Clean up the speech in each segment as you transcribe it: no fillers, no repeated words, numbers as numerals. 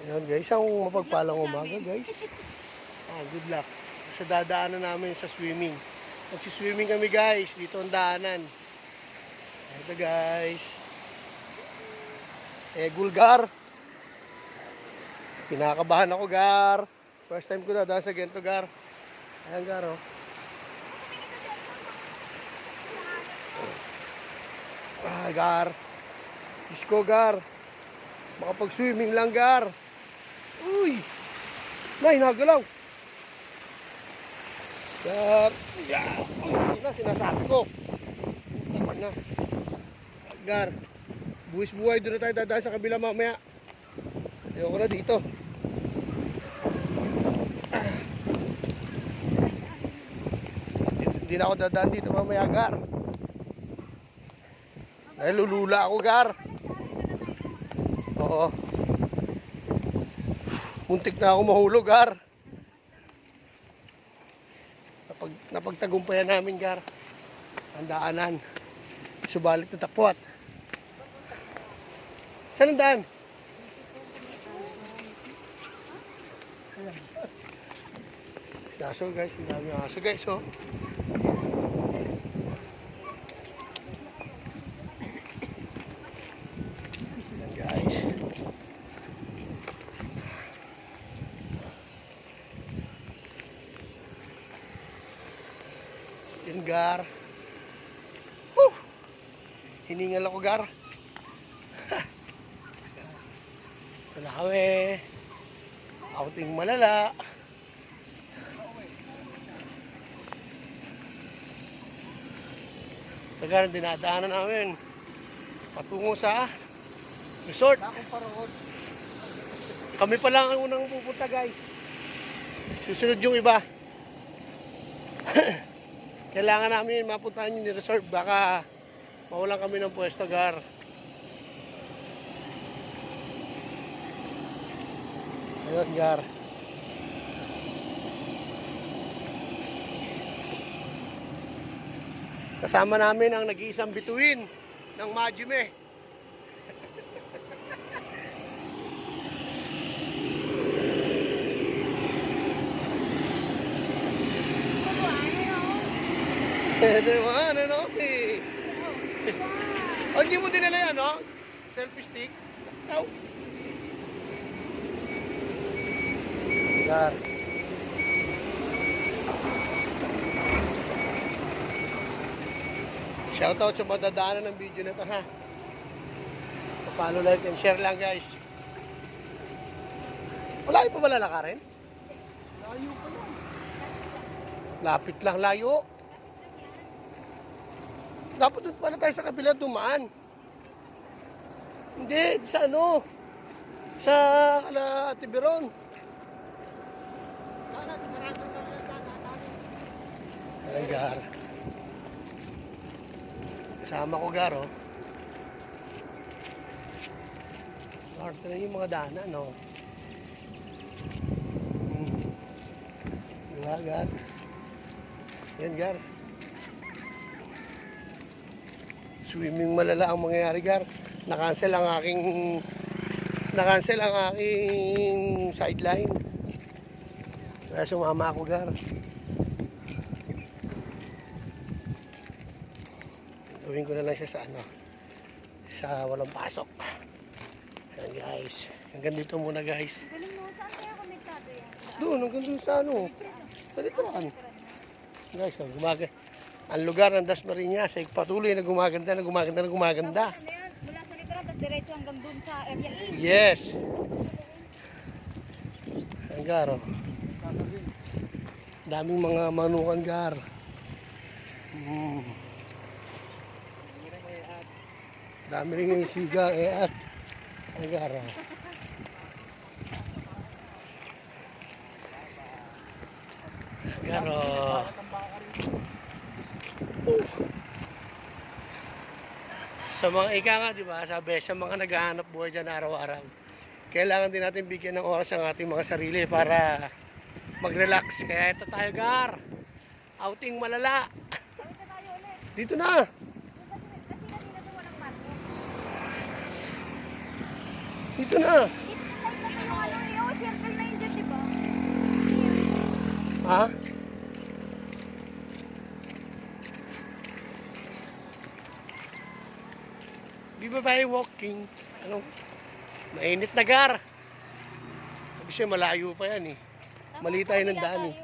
Ayan guys, ang mapagpalang umaga guys. Good luck. Sa dadaanan namin sa swimming. Magsiswimming kami guys, dito ang daanan. Ito guys. Gulgar. Kinakabahan ako Gar. First time ko na daan sa ganito Gar. Ayan Gar oh. Gar. Isko Gar. Makapag-swimming lang Gar. Uy! Nay, nagalaw. Gar. Uy, na sinasabi ko. Tapan na. Gar. Buwis-buhay, doon na tayo dadaan sa kabila mamaya. Ayoko na dito. Hindi na ako dadaan dito mamaya Gar. Dahil lulula ako Gar. Oo. Muntik na ako mahulog, Gar. Napagtagumpayan namin, Gar. Ang daanan. Subalit na tapwat. Saan ang daan? Aso, guys. Ang dami aso, guys, oh. Yan, guys. Yan Gar. Hiningal ako Gar. Wala kami. Outing malala. Taga ng dinadaanan namin. Patungo sa resort. Kami pa lang ang unang pupunta guys. Susunod yung iba. Kailangan namin mapuntahan yung resort. Baka mawalan kami ng pwesto, Gar. Ayun, Gar. Kasama namin ang nag-iisang bituin ng Majime. Ano eh. Oh, hindi mo dinala yan, no? Selfie stick. Ciao. Gar. Shoutout sa madadaanan ng video na ito, ha? Follow, like, and share lang, guys. Wala pa wala lakarin? Layo pa lang. Lapit lang, layo. Dapat doon pala tayo sa kabila dumaan. Hindi, sa ano? Sa Ate Beron. Ayan, Gar. Kasama ko, Gar, oh. Arte na yung mga daanan, no? Diba, Gar? Yan, Gar. Swimming malala ang mangyayari, Gar. Na-cancel ang aking sideline. Kaya sumama ako, Gar. Gawin ko na lang siya sa ano, sa walang pasok. Ayan, guys. Hanggang dito muna, guys. Saan kaya konektado yan? Doon, hanggang dun sa ano. Talituan. Guys, ang lugar ng Dasmariñas ay patuloy na gumaganda. Tapos ano yan? Mula sa likuran, tapos diretso hanggang dun sa area E. Yes. Ang Gar, oh. Daming mga manukan, Gar. Dami rin yung siga, at ang Gar, oh. Ang Gar, oh. Sa mga ika nga, di ba, sabi, sa mga naghahanap buhay dyan araw-araw, kailangan din natin bigyan ng oras ang ating mga sarili para mag-relax. Kaya ito tayo, Gar. Outing malala. Dito na. Dito na. Ha? Di ba tayo walking? Ano? Mainit na gar. Sabi siya malayo pa yan eh. Mali tayo ng daan eh.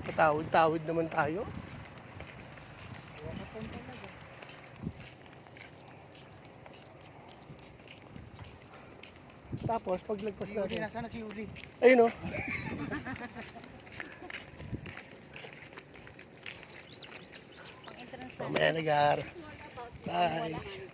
Patawid-tawid naman tayo. Tapos paglagpas Si Uli, natin. nasaan na si Uli? Ayun oh. Pang entrance na. Mamaya na gar. Bye.